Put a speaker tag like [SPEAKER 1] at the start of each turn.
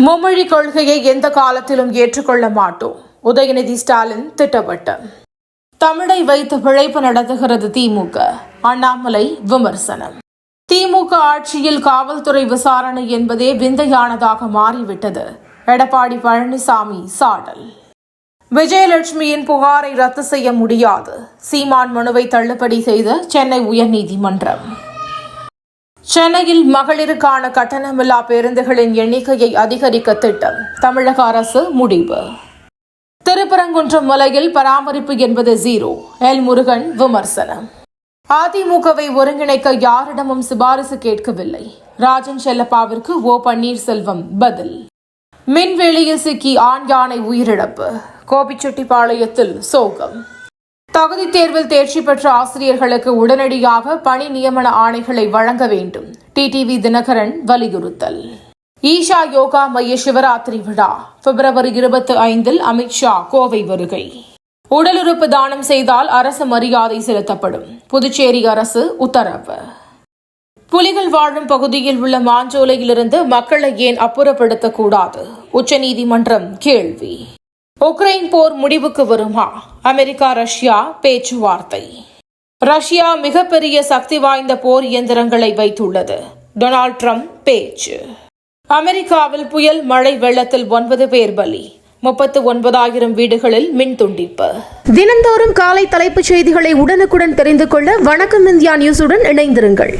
[SPEAKER 1] மும்மொழி கொள்கையை எந்த காலத்திலும் ஏற்றுக்கொள்ள மாட்டோம். உதயநிதி ஸ்டாலின் திட்டவட்டம். தமிழை வைத்து பிழைப்பு நடத்துகிறது திமுக. அண்ணாமலை விமர்சனம். திமுக ஆட்சியில் காவல்துறை விசாரணை என்பதே விந்தையானதாக மாறிவிட்டது. எடப்பாடி பழனிசாமி சாடல். விஜயலட்சுமியின் புகாரை ரத்து செய்ய முடியாது. சீமான் மனுவை தள்ளுபடி செய்த சென்னை உயர்நீதிமன்றம். சென்னையில் மகளிருக்கான கட்டணமில்லா பேருந்துகளின் எண்ணிக்கையை அதிகரிக்க திட்டம். தமிழக அரசு முடிவு. திருப்பரங்குன்றம் மலையில் பராமரிப்பு என்பது ஜீரோ. எல் முருகன் விமர்சனம். அதிமுகவை ஒருங்கிணைக்க யாரிடமும் சிபாரிசு கேட்கவில்லை. ராஜன் செல்லப்பாவிற்கு ஓ பன்னீர்செல்வம் பதில். மின்வெளியில் சிக்கி ஆண் யானை உயிரிழப்பு. கோபிச்செட்டிப்பாளையத்தில் சோகம். தகுதி தேர்வில் தேர்ச்சி பெற்ற ஆசிரியர்களுக்கு உடனடியாக பணி நியமன ஆணைகளை வழங்க வேண்டும். டிடிவி தினகரன் வலியுறுத்தல். ஈஷா யோகா மைய சிவராத்திரி விழா பிப்ரவரி 25 அமித்ஷா கோவை வருகை. உடல் உறுப்பு தானம் செய்தால் அரசு மரியாதை செலுத்தப்படும். புதுச்சேரி அரசு உத்தரவு. புலிகள் வாழும் பகுதியில் உள்ள மாஞ்சோலையிலிருந்து மக்களை ஏன் அப்புறப்படுத்தக்கூடாது? உச்சநீதிமன்றம் கேள்வி. உக்ரைன் போர் முடிவுக்கு வருமா? அமெரிக்கா ரஷ்யா பேச்சுவார்த்தை. ரஷ்யா மிகப்பெரிய சக்தி வாய்ந்த போர் இயந்திரங்களை வைத்துள்ளது. டொனால்ட் ட்ரம்ப் பேச்சு. அமெரிக்காவில் புயல் மழை வெள்ளத்தில் 9 பேர் பலி. 39,000 வீடுகளில் மின் துண்டிப்பு.
[SPEAKER 2] தினந்தோறும் காலை தலைப்புச் செய்திகளை உடனுக்குடன் தெரிந்து கொள்ள வணக்கம் இந்தியா நியூஸுடன் இணைந்திருங்கள்.